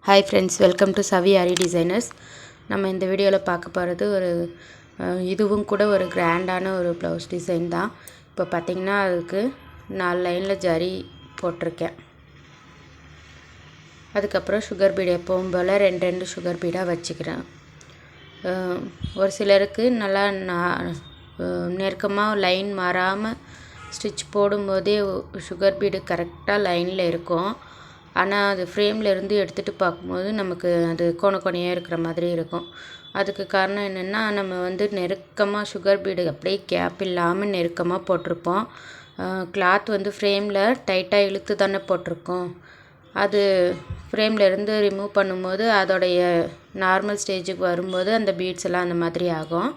Hi friends, welcome to Savi Ari Designers. நம்ம இந்த வீடியோவில் பார்க்க போகிறது இதுவும் கூட ஒரு கிராண்டான ஒரு ப்ளவுஸ் டிசைன் தான். இப்போ பார்த்தீங்கன்னா அதுக்கு 4 லைனில் ஜரி போட்டிருக்கேன். அதுக்கப்புறம் சுகர் பீட் எப்பவும் போல் 2 சுகர் பீடாக வச்சுக்கிறேன். ஒரு சிலருக்கு நல்லா நெருக்கமாக லைன் மாறாமல் ஸ்டிச் போடும்போதே சுகர் பீடு கரெக்டாக லைனில் இருக்கும். ஆனால் அது ஃப்ரேமில் இருந்து எடுத்துகிட்டு பார்க்கும்போது நமக்கு அது கோணையாக இருக்கிற மாதிரி இருக்கும். அதுக்கு காரணம் என்னென்னா, நம்ம நெருக்கமாக சுகர் பீடு அப்படியே கேப் இல்லாமல் நெருக்கமாக போட்டிருப்போம். கிளாத் ஃப்ரேமில் டைட்டாக இழுத்து தானே போட்டிருக்கோம். அது ஃப்ரேமில் இருந்து ரிமூவ் பண்ணும்போது அதோடைய நார்மல் ஸ்டேஜுக்கு வரும்போது அந்த பீட்ஸ் எல்லாம் அந்த மாதிரி ஆகும்.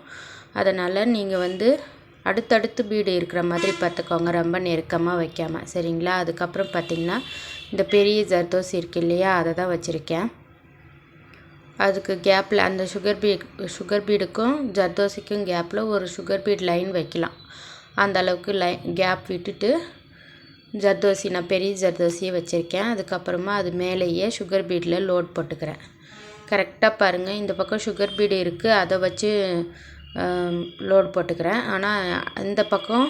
அதனால் நீங்கள் அடுத்தடுத்து பீடு இருக்கிற மாதிரி பார்த்துக்கோங்க, ரொம்ப நெருக்கமாக வைக்காமல், சரிங்களா? அதுக்கப்புறம் பார்த்திங்கன்னா இந்த பெரிய ஜர்தோசி இருக்குது இல்லையா, அதை தான் வச்சுருக்கேன். அதுக்கு கேப்பில் அந்த சுகர் பீடுக்கும் ஜர்தோசிக்கும் கேப்பில் ஒரு சுகர் பீட் லைன் வைக்கலாம். அந்த அளவுக்கு கேப் விட்டுட்டு ஜர்தோசி, நான் பெரிய ஜர்தோசியை வச்சுருக்கேன். அதுக்கப்புறமா அது மேலேயே சுகர் பீடில் லோட் போட்டுக்கிறேன். கரெக்டாக பாருங்கள், இந்த பக்கம் சுகர் பீடு இருக்குது, அதை வச்சு லோட் போட்டுக்கிறேன். ஆனால் இந்த பக்கம்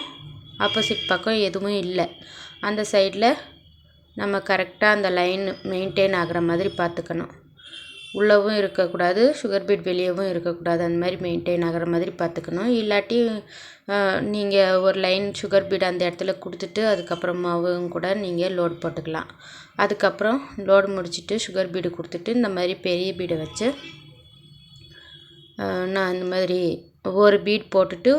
ஆப்போசிட் பக்கம் எதுவும் இல்லை. அந்த சைடில் நம்ம கரெக்டாக அந்த லைன் மெயின்டைன் ஆகிற மாதிரி பார்த்துக்கணும். உள்ளவும் இருக்கக்கூடாது, சுகர் பீட் வெளியவும் இருக்கக்கூடாது, அந்த மாதிரி மெயின்டைன் ஆகிற மாதிரி பார்த்துக்கணும். இல்லாட்டி நீங்கள் ஒரு லைன் சுகர் பீட் அந்த இடத்துல கொடுத்துட்டு அதுக்கப்புறமாவும் கூட நீங்கள் லோட் போட்டுக்கலாம். அதுக்கப்புறம் லோடு முடிச்சுட்டு சுகர் பீடு கொடுத்துட்டு இந்த மாதிரி பெரிய பீடை வச்சு நான் இந்த மாதிரி ஒரு பீட் போட்டுட்டு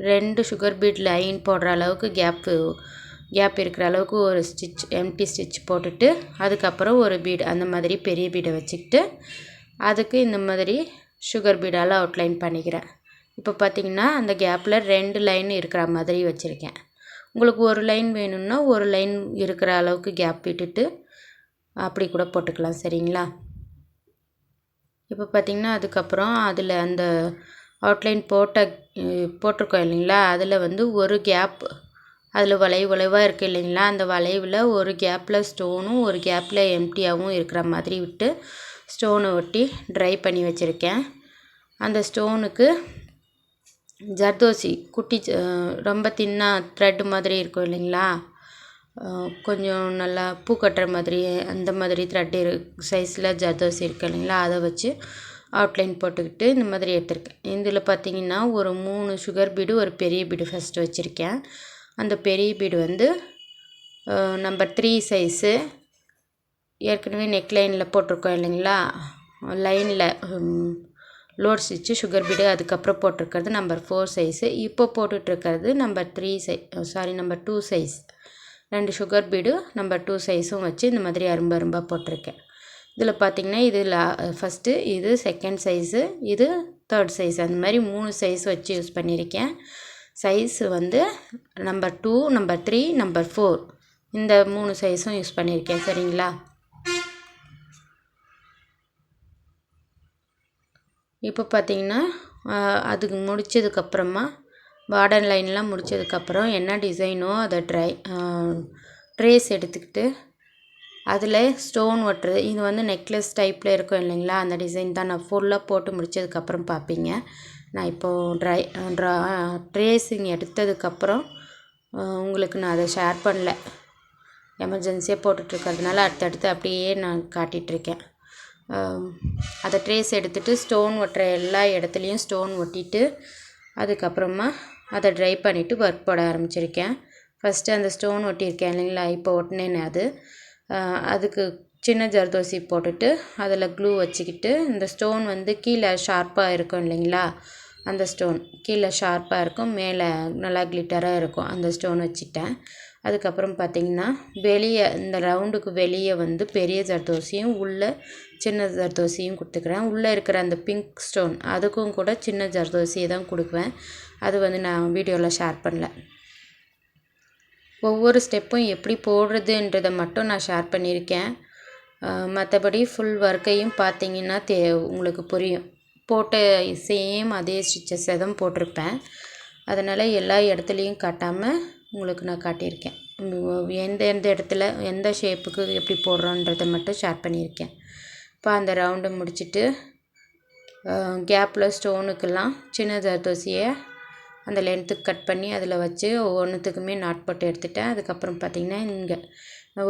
2 சுகர் பீட் லைன் போடுற அளவுக்கு கேப் இருக்கிற அளவுக்கு ஒரு ஸ்டிச், எம்டி ஸ்டிச் போட்டுட்டு அதுக்கப்புறம் ஒரு பீடு அந்த மாதிரி பெரிய பீடை வச்சுக்கிட்டு அதுக்கு இந்த மாதிரி சுகர் பீடால் அவுட்லைன் பண்ணிக்கிறேன். இப்போ பார்த்திங்கன்னா அந்த கேப்பில் 2 லைன் இருக்கிற மாதிரி வச்சுருக்கேன். உங்களுக்கு ஒரு லைன் வேணும்னா ஒரு லைன் இருக்கிற அளவுக்கு கேப் விட்டுட்டு அப்படி கூட போட்டுக்கலாம், சரிங்களா? இப்போ பார்த்திங்கன்னா அதுக்கப்புறம் அதில் அந்த அவுட்லைன் போட்டிருக்கோம் இல்லைங்களா, அதில் ஒரு கேப், அதில் வளைவாக இருக்குது இல்லைங்களா, அந்த வளைவில் ஒரு கேப்பில் ஸ்டோனும் ஒரு கேப்பில் எம்டியாகவும் இருக்கிற மாதிரி விட்டு ஸ்டோனை ஒட்டி ட்ரை பண்ணி வச்சுருக்கேன். அந்த ஸ்டோனுக்கு ஜர்தோசி குட்டி, ரொம்ப தின்னாக த்ரெட் மாதிரி இருக்கும் இல்லைங்களா, கொஞ்சம் நல்லா பூ கட்டுற மாதிரி அந்த மாதிரி த்ரெட் சைஸில் ஜர்தோசி இருக்குது இல்லைங்களா, அதை வச்சு அவுட்லைன் போட்டுக்கிட்டு இந்த மாதிரி எடுத்திருக்கேன். இதில் பார்த்திங்கன்னா ஒரு 3 சுகர் பீடு, ஒரு பெரிய பீடு ஃபஸ்ட்டு வச்சுருக்கேன். அந்த பெரிய பீடு நம்பர் 3 சைஸு, ஏற்கனவே நெக்லைனில் போட்டிருக்கோம் இல்லைங்களா, லைனில் லோட் ஸ்டிச்சு சுகர் பீடு அதுக்கப்புறம் போட்டிருக்கிறது நம்பர் 4 சைஸு. இப்போ போட்டுட்ருக்கிறது number 2 size. 2 sugar feed number 2 சைஸும் வச்சு இந்த மாதிரி அரும்பாக போட்டிருக்கேன். இதில் பார்த்திங்கன்னா இது ஃபஸ்ட்டு, இது செகண்ட் சைஸு, இது 3rd சைஸ், அந்த மாதிரி 3 சைஸ் வச்சு யூஸ் பண்ணியிருக்கேன். சைஸு நம்பர் 2, நம்பர் 3, நம்பர் 4 இந்த 3 சைஸும் யூஸ் பண்ணியிருக்கேன், சரிங்களா? இப்போ பார்த்திங்கன்னா அதுக்கு முடித்ததுக்கப்புறமா பார்டர் லைன்லாம் முடித்ததுக்கப்புறம் என்ன டிசைனோ அதை ட்ரேஸ் எடுத்துக்கிட்டு அதில் ஸ்டோன் ஒட்டுறது. இது நெக்லஸ் டைப்பில் இருக்கும் இல்லைங்களா, அந்த டிசைன் தான். நான் ஃபுல்லாக போட்டு முடித்ததுக்கப்புறம் பார்ப்பீங்க. நான் இப்போது ட்ரேஸிங் எடுத்ததுக்கப்புறம் உங்களுக்கு நான் அதை ஷேர் பண்ணல, எமர்ஜென்சியாக போட்டுட்ருக்கிறதுனால அடுத்தடுத்து அப்படியே நான் காட்டிகிட்ருக்கேன். அதை ட்ரேஸ் எடுத்துகிட்டு ஸ்டோன் ஒட்டுற எல்லா இடத்துலையும் ஸ்டோன் ஒட்டிட்டு அதுக்கப்புறமா அதை ட்ரை பண்ணிவிட்டு ஒர்க் போட ஆரம்பிச்சிருக்கேன். ஃபஸ்ட்டு அந்த ஸ்டோன் ஒட்டியிருக்கேன் இல்லைங்களா, இப்போ ஒட்டினேன்னு அதுக்கு சின்ன ஜர்தோசி போட்டுட்டு அதில் க்ளூ வச்சுக்கிட்டு இந்த ஸ்டோன் கீழே ஷார்ப்பாக இருக்கும் இல்லைங்களா, அந்த ஸ்டோன் கீழே ஷார்ப்பாக இருக்கும், மேலே நல்லா கிளிட்டராக இருக்கும், அந்த ஸ்டோன் வச்சுட்டேன். அதுக்கப்புறம் பார்த்திங்கன்னா வெளியே இந்த ரவுண்டுக்கு வெளியே பெரிய ஜர்தோசியும் உள்ளே சின்ன ஜர்தோசியும் கொடுத்துக்கிறேன். உள்ளே இருக்கிற அந்த பிங்க் ஸ்டோன் அதுக்கும் கூட சின்ன ஜர்தோசியை தான் கொடுக்குவேன். அது நான் வீடியோவில் ஷேர் பண்ணல. ஒவ்வொரு ஸ்டெப்பும் எப்படி போடுறதுன்றதை மட்டும் நான் ஷேர் பண்ணியிருக்கேன். மற்றபடி ஃபுல் ஒர்க்கையும் பார்த்திங்கன்னா உங்களுக்கு புரியும். போட்ட சேம் அதே ஸ்டிச்சஸை தான் போட்டிருப்பேன். அதனால் எல்லா இடத்துலையும் காட்டாமல் உங்களுக்கு நான் காட்டியிருக்கேன். எந்த இடத்துல எந்த ஷேப்புக்கு எப்படி போடுறோன்றதை மட்டும் ஷேர் பண்ணியிருக்கேன். இப்போ அந்த ரவுண்டை முடிச்சுட்டு கேப்பில் ஸ்டோனுக்கெல்லாம் சின்ன ஜர்தோசியை அந்த லென்த்துக்கு கட் பண்ணி அதில் வச்சு ஒவ்வொன்றுத்துக்குமே நாட் போட்டு எடுத்துட்டேன். அதுக்கப்புறம் பார்த்திங்கன்னா இங்கே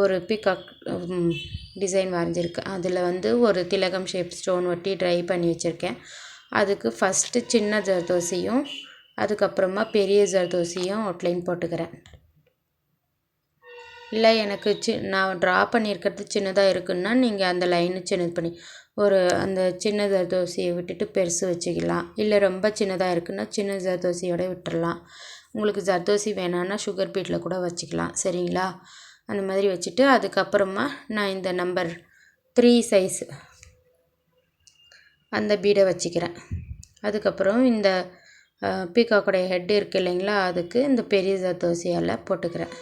ஒரு பீகாக் டிசைன் வரைஞ்சிருக்கு. அதில் வந்து ஒரு திலகம் ஷேப் ஸ்டோன் ஒட்டி ட்ரை பண்ணி வச்சுருக்கேன். அதுக்கு ஃபஸ்ட்டு சின்ன ஜர்தோசியும் அதுக்கப்புறமா பெரிய ஜர்தோசியும் அவுட்லைன் போட்டுக்கிறேன். இல்லை எனக்கு நான் ட்ரா பண்ணியிருக்கிறது சின்னதாக இருக்குன்னா நீங்கள் அந்த லைனு சின்னது பண்ணி அந்த சின்ன ஜர்தோசியை விட்டுட்டு பெருசு வச்சுக்கலாம். இல்லை ரொம்ப சின்னதாக இருக்குன்னா சின்ன ஜர்தோசியோட விட்டுடலாம். உங்களுக்கு ஜர்தோசி வேணான்னா சுகர் பீட்டில் கூட வச்சுக்கலாம். சரிங்களா? அந்த மாதிரி வச்சுட்டு அதுக்கப்புறமா நான் இந்த நம்பர் 3 சைஸ் அந்த பீடை வச்சுக்கிறேன். அதுக்கப்புறம் இந்த பீகாக்கோடைய ஹெட் இருக்குது இல்லைங்களா, அதுக்கு இந்த பெரிய ஜர்தோசியால் போட்டுக்கிறேன்.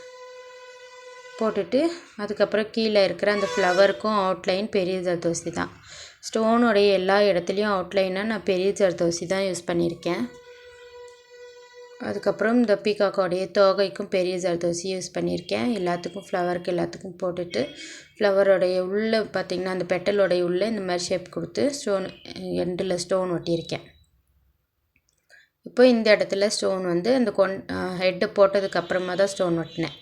போட்டுட்டு அதுக்கப்புறம் கீழே இருக்கிற அந்த ஃப்ளவருக்கும் அவுட்லைன் பெரிய ஜர்தோசி தான். ஸ்டோனுடைய எல்லா இடத்துலையும் அவுட்லைனாக நான் பெரிய ஜர்தோசி தான் யூஸ் பண்ணியிருக்கேன். அதுக்கப்புறம் இந்த பீகாக்கோடைய தோகைக்கும் பெரிய ஜர்தோசி யூஸ் பண்ணியிருக்கேன். எல்லாத்துக்கும் ஃப்ளவருக்கு எல்லாத்துக்கும் போட்டுட்டு ஃப்ளவரோடைய உள்ளே பார்த்திங்கன்னா அந்த பெட்டலோடைய உள்ளே இந்த மாதிரி ஷேப் கொடுத்து ஸ்டோன் எண்டில் ஸ்டோன் ஒட்டியிருக்கேன். இப்போ இந்த இடத்துல ஸ்டோன் வந்து அந்த ஹெட்டு போட்டதுக்கப்புறமா தான் ஸ்டோன் ஒட்டினேன்.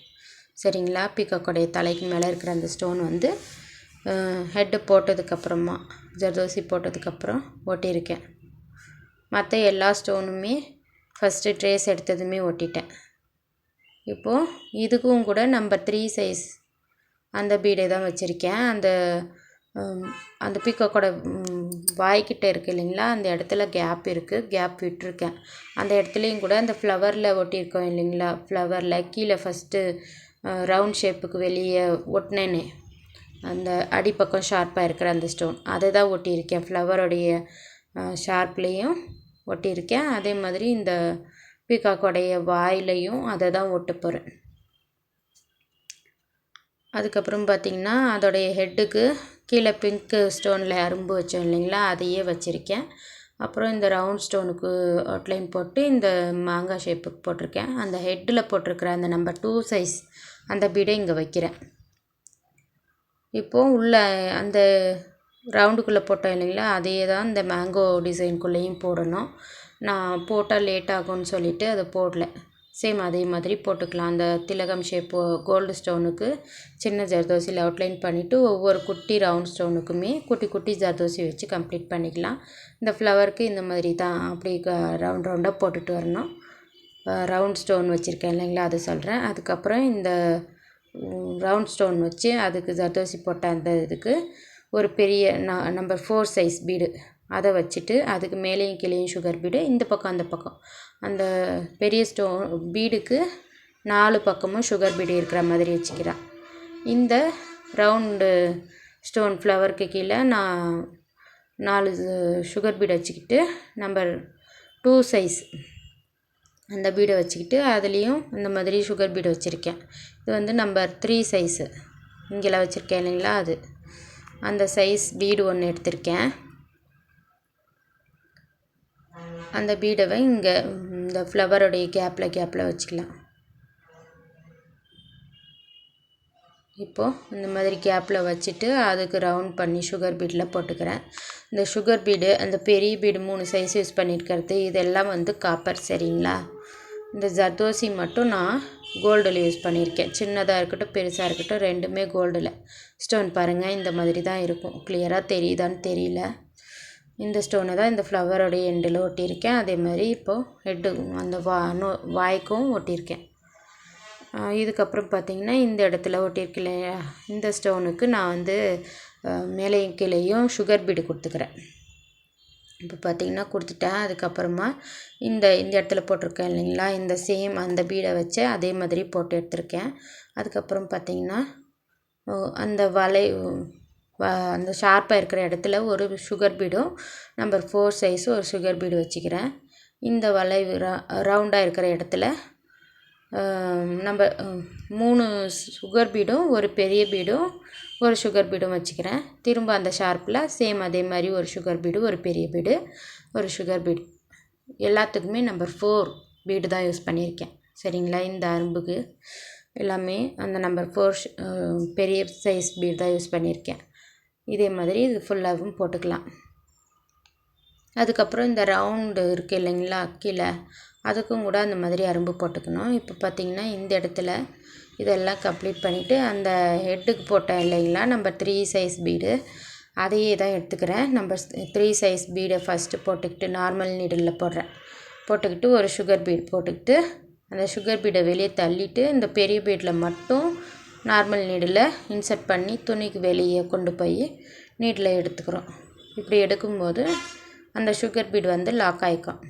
சரிங்களா? பீகாக்கோடைய தலைக்கு மேலே இருக்கிற அந்த ஸ்டோன் வந்து ஹெட்டு போட்டதுக்கப்புறமா ஜர்தோசி போட்டதுக்கப்புறம் ஒட்டியிருக்கேன். மற்ற எல்லா ஸ்டோனுமே ஃபஸ்ட்டு ட்ரேஸ் எடுத்ததுமே ஒட்டிட்டேன். இப்போது இதுக்கும் கூட நம்பர் 3 சைஸ் அந்த பீடை தான் வச்சுருக்கேன். அந்த பீகாக்கோட வாய்க்கிட்ட இருக்குது இல்லைங்களா, அந்த இடத்துல கேப் இருக்குது, கேப் விட்டுருக்கேன். அந்த இடத்துலையும் கூட அந்த ஃப்ளவரில் ஒட்டியிருக்கோம் இல்லைங்களா, ஃப்ளவரில் கீழே ஃபஸ்ட்டு ரவுண்ட் ஷேப்புக்கு வெளியே ஒட்டினேனே அந்த அடிப்பக்கம் ஷார்ப்பாக இருக்கிற அந்த ஸ்டோன் அதை தான் ஒட்டியிருக்கேன். ஃப்ளவருடைய ஷார்ப்லேயும் ஒட்டியிருக்கேன். அதே மாதிரி இந்த பீகாக்கோடைய வாயிலையும் அதை தான் ஒட்ட போகிறேன். அதுக்கப்புறம் பார்த்திங்கன்னா அதோடைய ஹெட்டுக்கு கீழே பிங்க்கு ஸ்டோனில் அரும்பு வச்சோம் இல்லைங்களா, அதையே வச்சுருக்கேன். அப்புறம் இந்த ரவுண்ட் ஸ்டோனுக்கு அவுட்லைன் போட்டு இந்த மாங்காய் ஷேப்புக்கு போட்டிருக்கேன். அந்த ஹெட்டில் போட்டிருக்கிற அந்த நம்பர் 2 சைஸ் அந்த பீடை இங்கே வைக்கிறேன். இப்போது உள்ள அந்த ரவுண்டுக்குள்ளே போட்டோம் இல்லைங்களா, அதே தான் இந்த மேங்கோ டிசைனுக்குள்ளேயும் போடணும். நான் போட்டால் லேட் ஆகும்னு சொல்லிவிட்டு அதை போடல. சேம் அதே மாதிரி போட்டுக்கலாம். அந்த திலகம் ஷேப்பு கோல்டு ஸ்டோனுக்கு சின்ன ஜர்தோசியில் அவுட்லைன் பண்ணிவிட்டு ஒவ்வொரு குட்டி ரவுண்ட் ஸ்டோனுக்குமே குட்டி குட்டி ஜர்தோசி வச்சு கம்ப்ளீட் பண்ணிக்கலாம். இந்த ஃப்ளவருக்கு இந்த மாதிரி தான் அப்படி ரவுண்ட் ரவுண்டாக போட்டுட்டு வரணும். ரவுண்ட் ஸ்டோன் வச்சுருக்கேன் இல்லைங்களா, அது சொல்கிறேன். அதுக்கப்புறம் இந்த ரவுண்ட் ஸ்டோன் வச்சு அதுக்கு ஜர்தோசி போட்ட அந்த இதுக்கு ஒரு பெரிய நம்பர் 4 சைஸ் பீடு அதை வச்சுட்டு அதுக்கு மேலேயும் கீழேயும் சுகர் பீடு, இந்த பக்கம் அந்த பக்கம் அந்த பெரிய பீடுக்கு 4 பக்கமும் சுகர் பீடு இருக்கிற மாதிரி வச்சுக்கிறேன். இந்த ரவுண்டு ஸ்டோன் ஃப்ளவருக்கு கீழே நான் 4 சுகர் பீடு வச்சுக்கிட்டு நம்பர் 2 சைஸ் அந்த பீடை வச்சுக்கிட்டு அதுலேயும் இந்த மாதிரி சுகர் பீடு வச்சுருக்கேன். இது வந்து நம்பர் 3 சைஸு இங்கெல்லாம் வச்சுருக்கேன் இல்லைங்களா, அது அந்த சைஸ் பீடு ஒன்று எடுத்திருக்கேன். அந்த பீடவை இங்கே இந்த ஃப்ளவருடைய கேப்பில் வச்சுக்கலாம். இப்போது இந்த மாதிரி கேப்பில் வச்சுட்டு அதுக்கு ரவுண்ட் பண்ணி சுகர் பீடில் போட்டுக்கிறேன். இந்த சுகர் பீடு அந்த பெரிய பீடு 3 சைஸ் யூஸ் பண்ணியிருக்கிறது இதெல்லாம் வந்து காப்பர். சரிங்களா? இந்த ஜர்தோசி மட்டும் நான் கோல்டில் யூஸ் பண்ணியிருக்கேன். சின்னதாக இருக்கட்டும் பெருசாக இருக்கட்டும் ரெண்டுமே கோல்டில் ஸ்டோன் பாருங்கள் இந்த மாதிரி தான் இருக்கும். கிளியராக தெரியுதான்னு தெரியல. இந்த ஸ்டோனை தான் இந்த ஃப்ளவரோடைய எண்டில் ஒட்டியிருக்கேன். அதே மாதிரி இப்போது ஹெட்டு அந்த வாய்க்கும் ஒட்டியிருக்கேன். இதுக்கப்புறம் பார்த்திங்கன்னா இந்த இடத்துல ஒட்டியிருக்கு இல்லையா, இந்த ஸ்டோனுக்கு நான் வந்து மேலேயும் கீழேயும் சுகர் பீடு கொடுத்துக்கிறேன். இப்போ பார்த்திங்கன்னா கொடுத்துட்டேன். அதுக்கப்புறமா இந்த இடத்துல போட்டிருக்கேன் இல்லைங்களா, இந்த சேம் அந்த பீடை வச்சு அதே மாதிரி போட்டு எடுத்திருக்கேன். அதுக்கப்புறம் பார்த்திங்கன்னா அந்த அந்த ஷார்ப்பாக இருக்கிற இடத்துல ஒரு சுகர் பீடும் நம்பர் 4 சைஸு ஒரு சுகர் பீடு வச்சுக்கிறேன். இந்த வளைவு ரவுண்டாக இருக்கிற இடத்துல நம்ம 3 சுகர் பீடும் ஒரு பெரிய பீடும் ஒரு சுகர் பீடும் வச்சுக்கிறேன். திரும்ப அந்த ஷார்ப்பில் சேம் அதே மாதிரி ஒரு சுகர் பீடு ஒரு பெரிய பீடு ஒரு சுகர் பீடு எல்லாத்துக்குமே நம்பர் 4 பீடு தான் யூஸ் பண்ணியிருக்கேன். சரிங்களா? இந்த அரும்புக்கு எல்லாமே அந்த நம்பர் 4 பெரிய சைஸ் பீடு தான் யூஸ் பண்ணியிருக்கேன். இதே மாதிரி இது ஃபுல்லாகவும் போட்டுக்கலாம். அதுக்கப்புறம் இந்த ரவுண்டு இருக்குது இல்லைங்களா கீழே, அதுக்கும் கூட அந்த மாதிரி அரும்பு போட்டுக்கணும். இப்போ பார்த்திங்கன்னா இந்த இடத்துல இதெல்லாம் கம்ப்ளீட் பண்ணிவிட்டு அந்த ஹெட்டுக்கு போட்டேன் இல்லைங்களா நம்ம 3 சைஸ் பீடு, அதையே தான் எடுத்துக்கிறேன். நம்ம 3 சைஸ் பீடை ஃபஸ்ட்டு போட்டுக்கிட்டு நார்மல் நீடில் போட்டுக்கிட்டு ஒரு சுகர் பீட் போட்டுக்கிட்டு அந்த சுகர் பீடை வெளியே தள்ளிட்டு இந்த பெரிய பீடில் மட்டும் நார்மல் நீடில் இன்சர்ட் பண்ணி துணிக்கு வெளியே கொண்டு போய் நீடில் எடுத்துக்கிறோம். இப்படி எடுக்கும்போது அந்த சுகர் பீடு வந்து லாக் ஆகிக்கும்.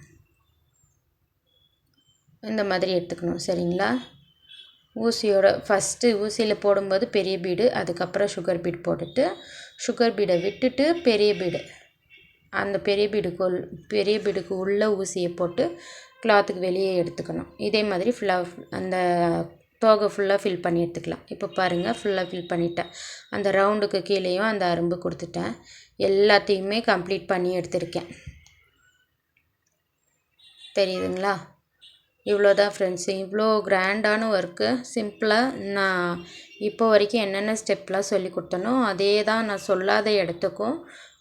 இந்த மாதிரி எடுத்துக்கணும். சரிங்களா? ஊசியோட ஃபஸ்ட்டு ஊசியில் போடும்போது பெரிய பீடு, அதுக்கப்புறம் சுகர் பீடு போட்டுட்டு சுகர் பீடை விட்டுட்டு பெரிய பீடு, அந்த பெரிய பீடுக்கு உள்ள ஊசியை போட்டு கிளாத்துக்கு வெளியே எடுத்துக்கணும். இதே மாதிரி ஃபுல்லாக அந்த தோகை ஃபுல்லாக ஃபில் பண்ணி எடுத்துக்கலாம். இப்போ பாருங்கள், ஃபுல்லாக ஃபில் பண்ணிட்டேன். அந்த ரவுண்டுக்கு கீழேயும் அந்த அரும்பு கொடுத்துட்டேன். எல்லாத்தையுமே கம்ப்ளீட் பண்ணி எடுத்திருக்கேன். தெரியுதுங்களா? இவ்வளோ தான் ஃப்ரெண்ட்ஸு. இவ்வளோ கிராண்டான ஒர்க்கு சிம்பிளாக நான் இப்போ வரைக்கும் என்னென்ன ஸ்டெப்லாம் சொல்லி கொடுத்தனோ அதே தான், நான் சொல்லாத இடத்துக்கும்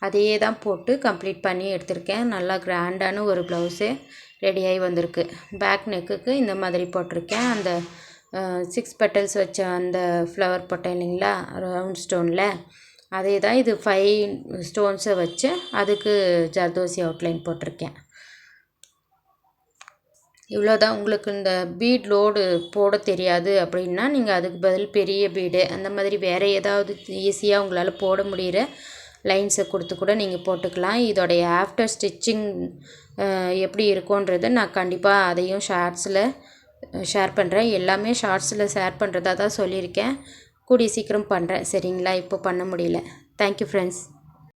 அதே தான் போட்டு கம்ப்ளீட் பண்ணி எடுத்திருக்கேன். நல்லா கிராண்டான ஒரு ப்ளவுஸே ரெடியாகி வந்திருக்கு. பேக் நெக்குக்கு இந்த மாதிரி போட்டிருக்கேன். அந்த 6 பெட்டல்ஸ் வச்ச அந்த ஃப்ளவர் போட்டேன் இல்லைங்களா ரவுண்ட் ஸ்டோனில், அதே தான் இது 5 ஸ்டோன்ஸை வச்சு அதுக்கு ஜர்தோசி அவுட்லைன் போட்டிருக்கேன். இவ்வளோ தான். உங்களுக்கு இந்த பீட் லோடு போட தெரியாது அப்படின்னா நீங்கள் அதுக்கு பதில் பெரிய பீடு அந்த மாதிரி வேறு ஏதாவது ஈஸியாக உங்களால் போட முடிகிற லைன்ஸை கொடுத்து கூட நீங்கள் போட்டுக்கலாம். இதோடைய ஆஃப்டர் ஸ்டிச்சிங் எப்படி இருக்கும்ன்றதை நான் கண்டிப்பாக அதையும் ஷார்ட்ஸில் ஷேர் பண்ணுறேன். எல்லாமே ஷார்ட்ஸில் ஷேர் பண்ணுறதா தான் சொல்லியிருக்கேன். கூடிய சீக்கிரம் பண்ணுறேன். சரிங்களா? இப்போ பண்ண முடியல. Thank you friends.